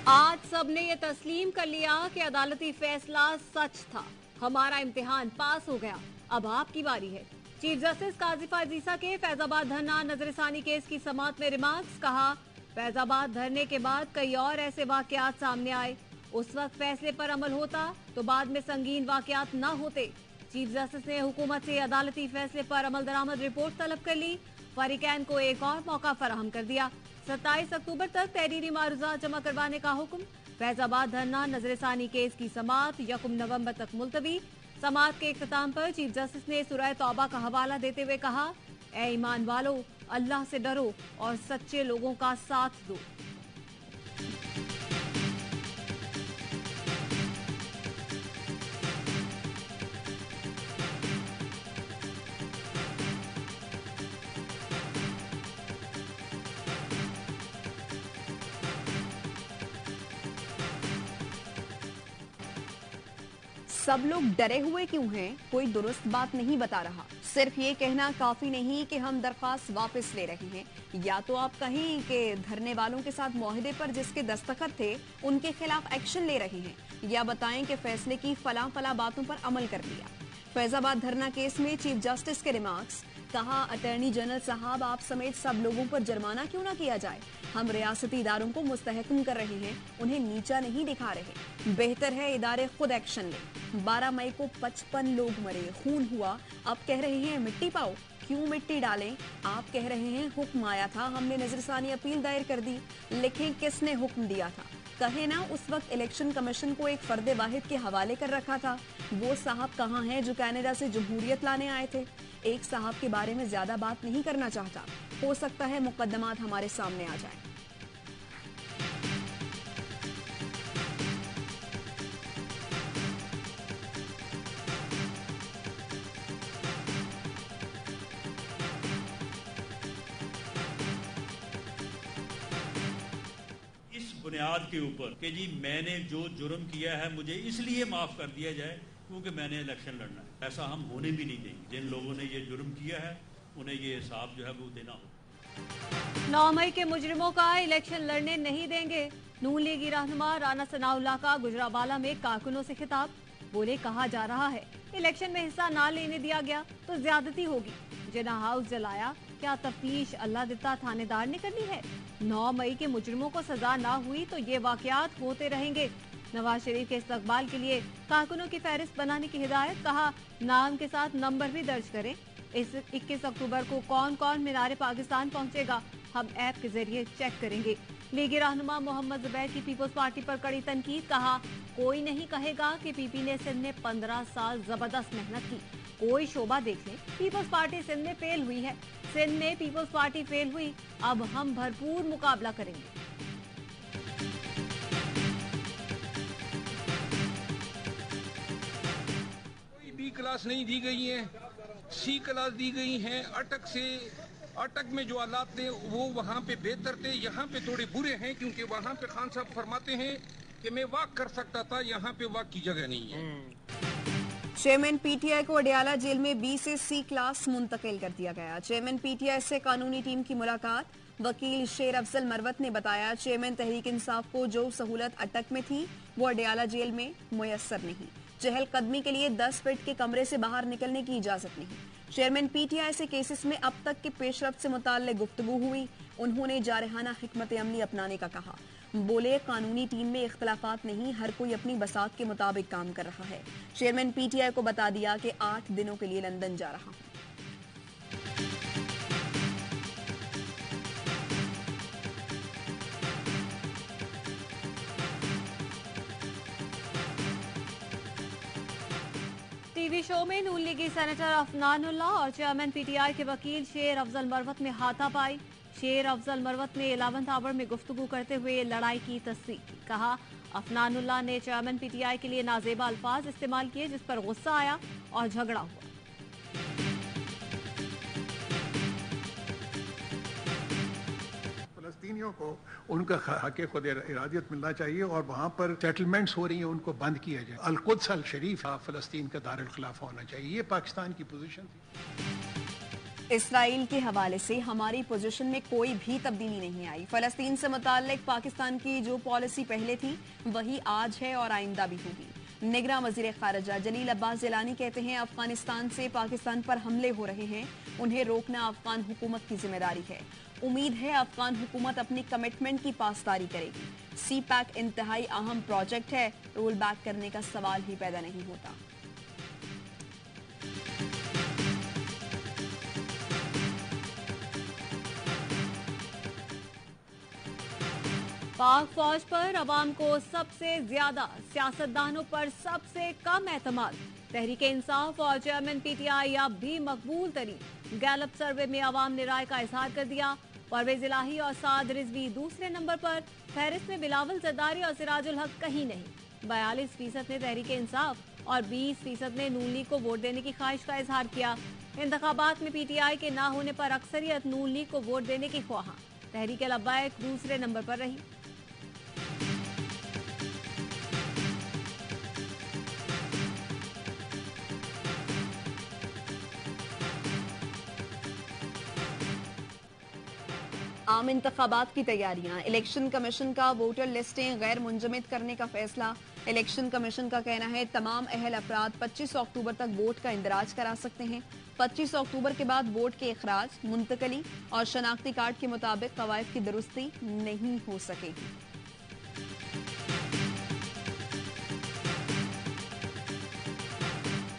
आज सबने ये तस्लीम कर लिया कि अदालती फैसला सच था। हमारा इम्तिहान पास हो गया, अब आपकी बारी है। चीफ जस्टिस काजिफ अजीजा के फैजाबाद धरना नजरसानी केस की समाअत में रिमार्क्स। कहा, फैजाबाद धरने के बाद कई और ऐसे वाकयात सामने आए। उस वक्त फैसले पर अमल होता तो बाद में संगीन वाकयात न होते। चीफ जस्टिस ने हुकूमत से अदालती फैसले पर अमल दरामद रिपोर्ट तलब कर ली। फरीकैन को एक और मौका फराहम कर दिया। 27 अक्टूबर तक तहरीरी मारूजात जमा करवाने का हुक्म। फैजाबाद धरना नजरसानी केस की समाअत 1 नवंबर तक मुलतवी। समाअत के इख्तिताम पर चीफ जस्टिस ने सूरह तौबा का हवाला देते हुए कहा, ए ईमान वालो, अल्लाह से डरो और सच्चे लोगों का साथ दो। सब लोग डरे हुए क्यों हैं? कोई दुरुस्त बात नहीं बता रहा। सिर्फ ये कहना काफी नहीं कि हम दरख्वास्त वापस ले रहे हैं। या तो आप कहें कि धरने वालों के साथ मुआहदे पर जिसके दस्तखत थे उनके खिलाफ एक्शन ले रहे हैं, या बताएं कि फैसले की फला फला बातों पर अमल कर लिया। फैजाबाद धरना केस में चीफ जस्टिस के रिमार्क्स। कहा, अटॉर्नी जनरल साहब, आप समेत सब लोगों पर जुर्माना क्यों ना किया जाए? हम रियासती इदारों को मुस्तहकम कर रहे हैं, उन्हें नीचा नहीं दिखा रहे। बेहतर है इदारे खुद एक्शन लें। 12 मई को 55 लोग मरे, खून हुआ, अब कह रहे हैं मिट्टी पाओ। क्यों मिट्टी डालें? आप कह रहे हैं हुक्म आया था, हमने नजरसानी अपील दायर कर दी। लिखें किसने हुक्म दिया था। कहे ना उस वक्त इलेक्शन कमीशन को एक फर्दे वाहिद के हवाले कर रखा था। वो साहब कहाँ हैं जो कनाडा से जमहूरियत लाने आए थे? एक साहब के बारे में ज्यादा बात नहीं करना चाहता। हो सकता है मुकदमात हमारे सामने आ जाए। बुनियाद के ऊपर कि जी मैंने जो जुर्म किया है मुझे इसलिए माफ कर दिया जाए क्योंकि मैंने इलेक्शन लड़ना है, ऐसा हम होने भी नहीं देंगे। जिन लोगों ने ये जुर्म किया है उन्हें ये हिसाब जो है वो देना हो। 9 मई के मुजरिमों का इलेक्शन लड़ने नहीं देंगे। नून लीगी रहनुमा राना सनाउल्लाह का गुजरावाला में कारकुनों से खिताब। बोले, कहा जा रहा है इलेक्शन में हिस्सा ना लेने दिया गया तो ज्यादती होगी। जिना हाउस जलाया, क्या तफ्तीश अल्लाह दिता थानेदार ने करनी है? 9 मई के मुजरिमों को सजा ना हुई तो ये वाकयात होते रहेंगे। नवाज शरीफ के इस्तकबाल के लिए कारकुनों की फहरिस्त बनाने की हिदायत। कहा, नाम के साथ नंबर भी दर्ज करें। इस 21 अक्टूबर को कौन कौन मीनारे पाकिस्तान पहुंचेगा, हम ऐप के जरिए चेक करेंगे। लीगी रहनुमा मोहम्मद जुबैर की पीपल्स पार्टी पर कड़ी तनकीद। कहा, कोई नहीं कहेगा कि पीपी ने सिंध में 15 साल जबरदस्त मेहनत की। कोई शोबा देख ले, पीपल्स पार्टी सिंध में फेल हुई है। सिंध में पीपल्स पार्टी फेल हुई, अब हम भरपूर मुकाबला करेंगे। कोई बी क्लास नहीं दी गई है, सी क्लास दी गई है। अटक में जो हालात थे वो वहाँ पे बेहतर थे, यहाँ पे थोड़े बुरे हैं क्योंकि वहाँ पे खान साहब फरमाते हैं कि मैं वॉक कर सकता था, यहाँ पे वॉक की जगह नहीं है। चेयरमैन पीटीआई को अडियाला जेल में बी से सी क्लास मुंतकिल कर दिया गया। चेयरमैन पीटीआई से कानूनी टीम की मुलाकात। वकील शेर अफजल मरवत ने बताया, चेयरमैन तहरीक इंसाफ को जो सहूलत अटक में थी वो अडियाला जेल में मुयस्सर नहीं। चहलकदमी के लिए 10 फीट के कमरे से बाहर निकलने की इजाजत नहीं। चेयरमैन पीटीआई से केसेस में अब तक के पेशरफ्त से मुताल्लिक गुफ्तगू हुई। उन्होंने जारहाना हिकमत अमली अपनाने का कहा। बोले, कानूनी टीम में इख्तलाफात नहीं, हर कोई अपनी बसात के मुताबिक काम कर रहा है। चेयरमैन पीटीआई को बता दिया कि 8 दिनों के लिए लंदन जा रहा हूं। टीवी शो में नून लीगी सेनेटर अफनानुल्लाह और चेयरमैन पीटीआई के वकील शेर अफजल मरवत में हाथापाई। शेर अफजल मरवत ने 11th आवर में गुफ्तगू करते हुए लड़ाई की तस्दीक की। कहा, अफनानुल्लाह ने चेयरमैन पीटीआई के लिए नाजेबा अल्फाज इस्तेमाल किए जिस पर गुस्सा आया और झगड़ा हुआ। फलस्तीनियों को उनका हक खुद इरादियत मिलना चाहिए और वहाँ पर सेटलमेंट्स हो रही हैं उनको बंद किया जाए। अल-कुद्स अल-शरीफ फलस्तीन का दारुल खिलाफा होना चाहिए। ये पाकिस्तान की पोजीशन थी। इसराइल के हवाले से हमारी पोजीशन में कोई भी तब्दीली नहीं आई। फलस्तीन से मुताल्लिक पाकिस्तान की जो पॉलिसी पहले थी वही आज है और आइंदा भी होगी। निगरां वजीर खारजा जलील अब्बास जिलानी कहते हैं अफगानिस्तान से पाकिस्तान पर हमले हो रहे हैं, उन्हें रोकना अफगान हुकूमत की जिम्मेदारी है। उम्मीद है अफगान हुकूमत अपनी कमिटमेंट की पासदारी करेगी। सी पैक इंतहाई अहम प्रोजेक्ट है, रोल बैक करने का सवाल ही पैदा नहीं होता। पाक फौज पर अवाम को सबसे ज्यादा, सियासतदानों पर सबसे कम एतमाद। तहरीक इंसाफ और चेयरमैन पीटीआई अब भी मकबूल तरीन। गैलप सर्वे में अवाम ने राय का इजहार कर दिया। परवेज इलाही और साद रिजवी दूसरे नंबर पर, फहरिस्त में बिलावल जरदारी और सिराजुल हक कहीं नहीं। 42% ने तहरीक इंसाफ और 20% ने नून लीग को वोट देने की ख्वाहिश का इजहार किया। इंतखाबात में पीटीआई के ना होने पर अक्सरियत नून लीग को वोट देने की ख्वाह। तहरीक लब्बैक दूसरे नंबर पर रही। आम इंतखाबात की तैयारियां। इलेक्शन कमीशन का वोटर लिस्टें गैर मुंजमद करने का फैसला। इलेक्शन कमीशन का कहना है तमाम अहल अफराद 25 अक्टूबर तक वोट का इंदराज करा सकते हैं। 25 अक्टूबर के बाद वोट के इखराज, मुंतकली और शनाख्ती कार्ड के मुताबिक कवायद की दुरुस्ती नहीं हो सकेगी।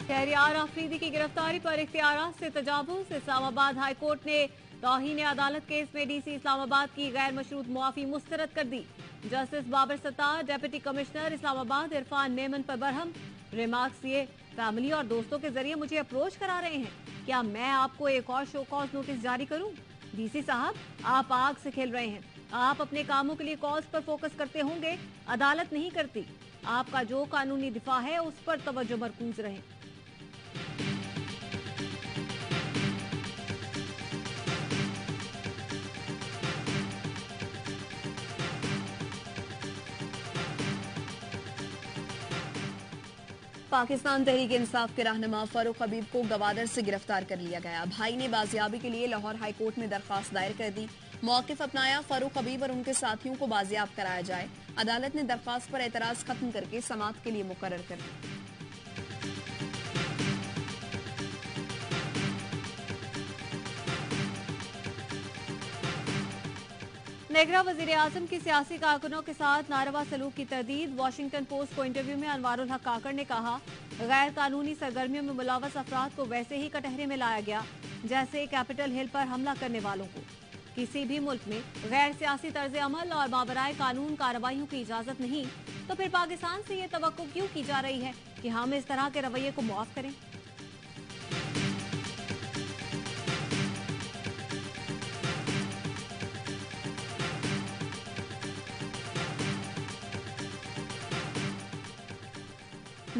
शहरियार आफरीदी की गिरफ्तारी पर इख्तियारात से तजावुज। इस्लामाबाद हाई कोर्ट ने तौहीन अदालत केस में डीसी इस्लामाबाद की गैर मशरूत मुआफी मुस्तरद कर दी। Justice Babar Sattar, deputy commissioner Islamabad Irfan Memon पर बरहम। रिमार्क्स ये, फैमिली और दोस्तों के जरिए मुझे अप्रोच करा रहे हैं, क्या मैं आपको एक और शो कॉज नोटिस जारी करूं? डीसी साहब, आप आग से खेल रहे हैं। आप अपने कामों के लिए कॉज पर फोकस करते होंगे, अदालत नहीं करती। आपका जो कानूनी दिफा है उस पर तवज्जो मरकूज रहे। पाकिस्तान तहरीक इंसाफ के रहनुमा फारूक हबीब को गवादर से गिरफ्तार कर लिया गया। भाई ने बाजियाबी के लिए लाहौर हाई कोर्ट में दरखास्त दायर कर दी। मौकिफ अपनाया, फारूक हबीब और उनके साथियों को बाजियाब कराया जाए। अदालत ने दरखास्त पर एतराज खत्म करके समाअत के लिए मुकर्रर कर दी। नेगरा वजीर आजम की सियासी कारकुनों के साथ नारवा सलूक की तरदीद। वाशिंगटन पोस्ट को इंटरव्यू में अनवारुल हक काकड़ ने कहा, गैर कानूनी सरगर्मियों में मुलव्वस अफराद को वैसे ही कटहरे में लाया गया जैसे कैपिटल हिल पर हमला करने वालों को। किसी भी मुल्क में गैर सियासी तर्ज अमल और मावराए कानून कार्रवाइयों की इजाजत नहीं, तो फिर पाकिस्तान से ये तवक्को क्यों की जा रही है कि हम इस तरह के रवैये को मुआफ करें?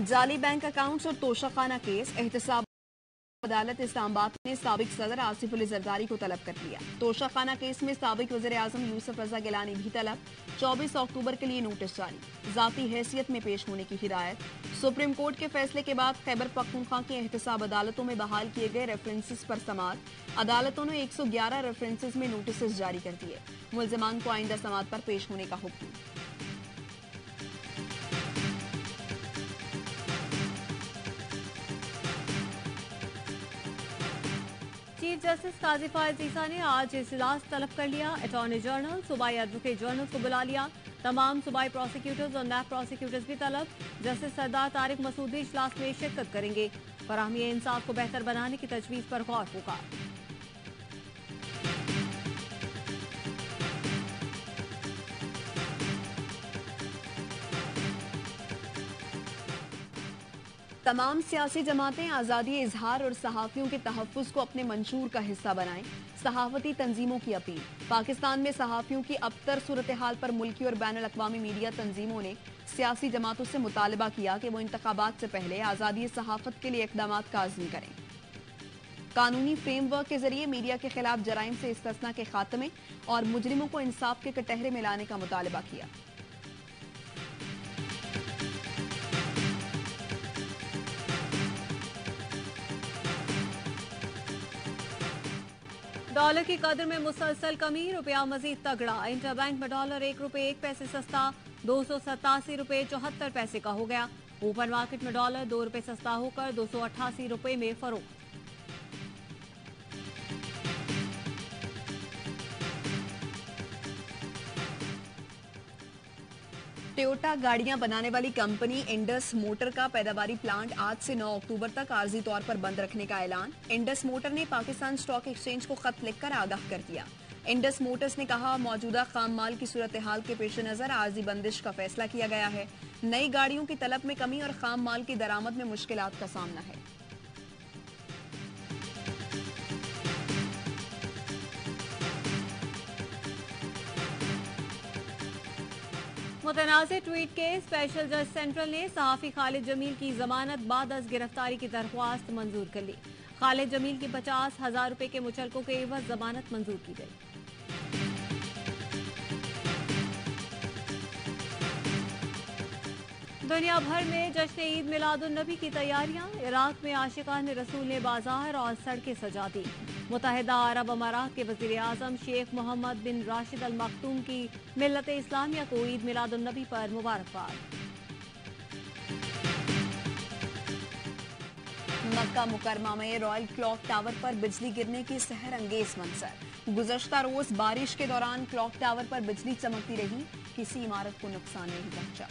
जाली बैंक अकाउंट्स और तोशाखाना केस। एहतसाब अदालत इस्लामाबाद ने साबिक सदर आसिफ अली जरदारी को तलब कर लिया। तोशाखाना केस में साबिक वज़ीर आज़म यूसुफ रजा गिलानी भी तलब। 24 अक्टूबर के लिए नोटिस जारी। जाती हैसियत में पेश होने की हिदायत। सुप्रीम कोर्ट के फैसले के बाद खैबर पख्तूनख्वा की एहतसाब अदालतों में बहाल किए गए रेफरेंसेस पर समाअत। अदालतों ने 111 रेफरेंसेस में नोटिस जारी कर दिए। मुल्ज़िमान को आइंदा समाअत पर पेश होने का हुक्म। चीफ जस्टिस काजी फायज ईसा ने आज इजलास तलब कर लिया। अटॉर्नी जनरल, सूबाई एडवोकेट जनरल को बुला लिया। तमाम सूबाई प्रोसिक्यूटर्स और नैब प्रोसिक्यूटर्स भी तलब। जस्टिस सरदार तारिक मसूद भी इजलास में शिरकत करेंगे। फराहमी इंसाफ को बेहतर बनाने की तजवीज पर गौर होगा। तमाम सियासी जमातें आज़ादी इजहार और सहाफ़ियों के तहफ़्फ़ुज़ को अपने मंशूर का हिस्सा बनाएं। सहाफ़ती तंजीमों की अपील। पाकिस्तान में सहाफ़ियों की अबतर सूरत हाल पर मुल्की और बैनुल अक़वामी मीडिया तंजीमों ने सियासी जमातों से मुतालबा किया कि वो इंतखाबात से पहले आज़ादी सहाफ़त के लिए इक़दामात का अज़्म करें। कानूनी फ्रेमवर्क के जरिए मीडिया के खिलाफ जराइम से इस्तिस्ना के खात्मे और मुजरिमों को इंसाफ के कटहरे में लाने का मुतालबा किया। डॉलर की कदर में मुसलसल कमी, रुपया मजीद तगड़ा। इंटरबैंक में डॉलर 1 रुपये 1 पैसे सस्ता 287 रुपये 74 पैसे का हो गया। ओपन मार्केट में डॉलर 2 रुपये सस्ता होकर 288 रुपये में फरोख्त। टोयोटा गाड़ियां बनाने वाली कंपनी इंडस मोटर का पैदावारी प्लांट आज से 9 अक्टूबर तक आर्जी तौर पर बंद रखने का ऐलान। इंडस मोटर ने पाकिस्तान स्टॉक एक्सचेंज को खत लिखकर आगाह कर दिया। इंडस मोटर्स ने कहा, मौजूदा खाम माल की सूरत हाल के पेश नजर आर्जी बंदिश का फैसला किया गया है। नई गाड़ियों की तलब में कमी और खाम माल की दरामद में मुश्किलात का सामना है। मुतनाज़ ट्वीट के स्पेशल जज सेंट्रल ने सहाफी खालिद जमील की जमानत बाद अज गिरफ्तारी की दरख्वास्त मंजूर कर ली। खालिद जमील की 50,000 रुपए के मुचलकों के एवज जमानत मंजूर की गई। दुनिया भर में जश्न ईद मिलादुन नबी की तैयारियां। इराक में आशिकान रसूल ने बाजार और सड़कें सजा दी। मुत्तहिदा अरब अमारात के वज़ीर आज़म शेख मोहम्मद बिन राशिद अल मखतूम की मिल्लत इस्लामिया को ईद मिलादुन नबी पर मुबारकबाद। मक्का मुकरमा में रॉयल क्लॉक टावर पर बिजली गिरने की सहर अंगेज मंजर। गुज़श्ता रोज बारिश के दौरान क्लॉक टावर पर बिजली चमकती रही, किसी इमारत को नुकसान नहीं पहुंचा।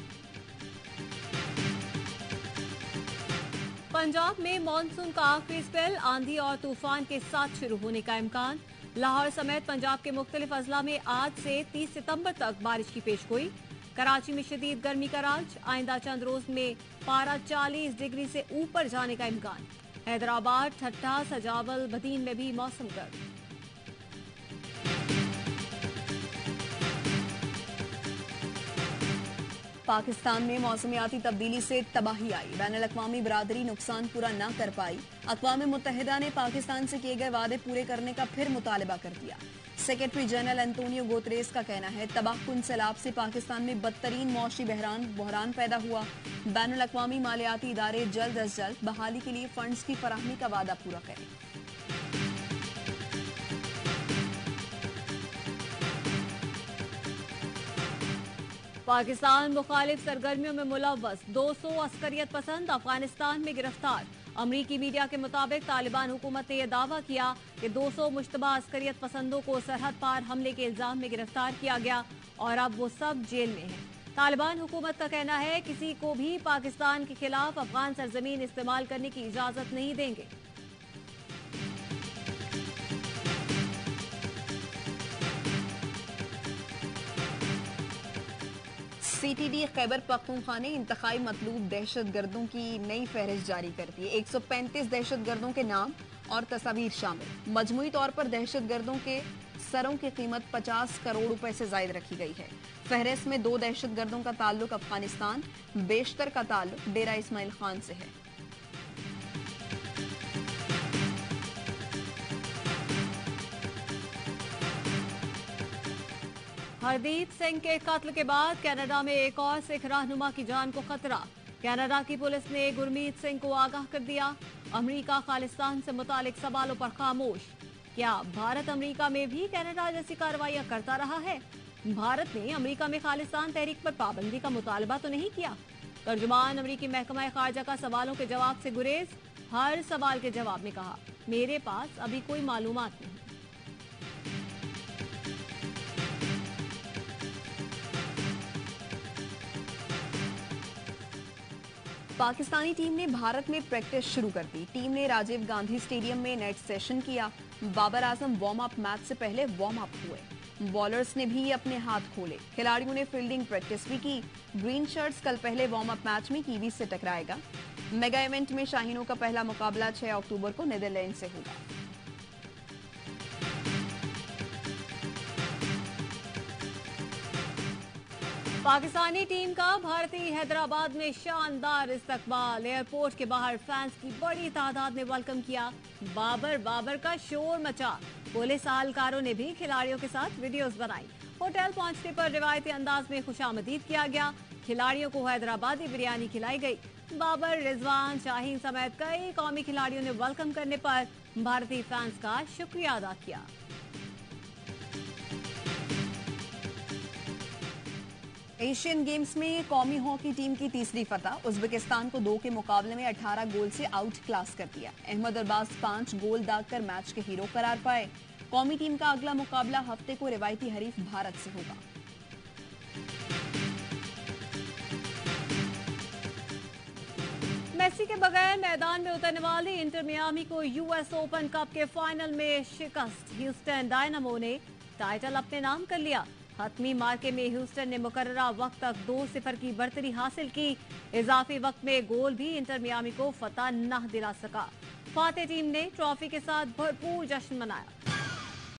पंजाब में मानसून का आखिरी स्पेल आंधी और तूफान के साथ शुरू होने का इम्कान। लाहौर समेत पंजाब के मुख्तलिफ अजला में आज से 30 सितंबर तक बारिश की पेशगोई। कराची में शदीद गर्मी का राज, आइंदा चंद रोज में पारा 40 डिग्री से ऊपर जाने का इम्कान। हैदराबाद, ठट्ठा, सजावल, बदीन में भी मौसम गर्म। पाकिस्तान में मौसमियाती तब्दीली से तबाही आई, बैनुल अक़वामी बिरादरी नुकसान पूरा न कर पाई। अक़वाम मुत्तहिदा ने पाकिस्तान से किए गए वादे पूरे करने का फिर मुतालबा कर दिया। सेक्रेटरी जनरल एंटोनियो गुतेरेस का कहना है, तबाहकुन सैलाब से पाकिस्तान में बदतरीन मौशी बहरान पैदा हुआ। बैनुल अक़वामी मालियाती इदारे जल्द अज जल्द बहाली के लिए फंड्स की फराहमी का वादा पूरा करें। पाकिस्तान मुखालिफ सरगर्मियों में मुलव्वस 200 अस्करियत पसंद अफगानिस्तान में गिरफ्तार। अमरीकी मीडिया के मुताबिक तालिबान हुकूमत ने यह दावा किया कि 200 मुश्तबा अस्करियत पसंदों को सरहद पार हमले के इल्जाम में गिरफ्तार किया गया और अब वो सब जेल में हैं। तालिबान हुकूमत का कहना है, किसी को भी पाकिस्तान के खिलाफ अफगान सरजमीन इस्तेमाल करने की इजाजत नहीं देंगे। सीटीडी खैबर पख्तूनख्वा ने इंतखाई मतलूब दहशतगर्दों की नई फहरिस्त जारी कर दी। 135 दहशतगर्दों के नाम और तस्वीर शामिल। मजमूई तौर पर दहशतगर्दों के सरों की कीमत 50 करोड़ रुपए से ज्यादा रखी गई है। फहरिस्त में 2 दहशतगर्दों का ताल्लुक अफगानिस्तान, बेशतर का ताल्लुक डेरा इस्माइल खान से है। हरदीप सिंह के कत्ल के बाद कनाडा में एक और सिख रहनुमा की जान को खतरा। कनाडा की पुलिस ने गुरमीत सिंह को आगाह कर दिया। अमेरिका खालिस्तान से मुतालिक सवालों पर खामोश। क्या भारत अमेरिका में भी कनाडा जैसी कार्रवाइयां करता रहा है? भारत ने अमेरिका में खालिस्तान तहरीक पर पाबंदी का मुतालबा तो नहीं किया। तर्जुमान अमेरिकी महकमा खारजा का सवालों के जवाब से गुरेज। हर सवाल के जवाब में कहा, मेरे पास अभी कोई मालूमात नहीं। पाकिस्तानी टीम ने भारत में प्रैक्टिस शुरू कर दी। टीम ने राजीव गांधी स्टेडियम में नेट सेशन किया। Babar Azam warm up match से पहले वार्म अप हुए। बॉलर्स ने भी अपने हाथ खोले। खिलाड़ियों ने फील्डिंग प्रैक्टिस भी की। ग्रीन शर्ट्स कल पहले वार्म अप मैच में कीवीज से टकराएगा। मेगा इवेंट में शाहीनों का पहला मुकाबला 6 अक्टूबर को नीदरलैंड से होगा। पाकिस्तानी टीम का भारतीय हैदराबाद में शानदार इस्तकबाल। एयरपोर्ट के बाहर फैंस की बड़ी तादाद ने वेलकम किया। बाबर का शोर मचा। पुलिस एहलकारों ने भी खिलाड़ियों के साथ वीडियोस बनाई। होटल पहुंचने पर रिवायती अंदाज में खुशामदीद किया गया। खिलाड़ियों को हैदराबादी बिरयानी खिलाई गई। बाबर, रिजवान, शाहीन समेत कई कौमी खिलाड़ियों ने वेलकम करने पर भारतीय फैंस का शुक्रिया अदा किया। एशियन गेम्स में कौमी हॉकी टीम की तीसरी फतह। उज्बेकिस्तान को 2 के मुकाबले में 18 गोल से आउट क्लास कर दिया। अहमद अरबाज 5 गोल दागकर मैच के हीरो करार पाए। कौमी टीम का अगला मुकाबला हफ्ते को रिवायती हरीफ भारत से होगा। मेसी के बगैर मैदान में उतरने वाली इंटर मियामी को यूएस ओपन कप के फाइनल में शिकस्त। ह्यूस्टन डायनामो ने टाइटल अपने नाम कर लिया। हतमी मार्के में ह्यूस्टन ने मुकर्ररा वक्त तक 2-0 की बढ़तरी हासिल की। इजाफी वक्त में गोल भी इंटर मियामी को फतह न दिला सका। फाते टीम ने ट्रॉफी के साथ भरपूर जश्न मनाया।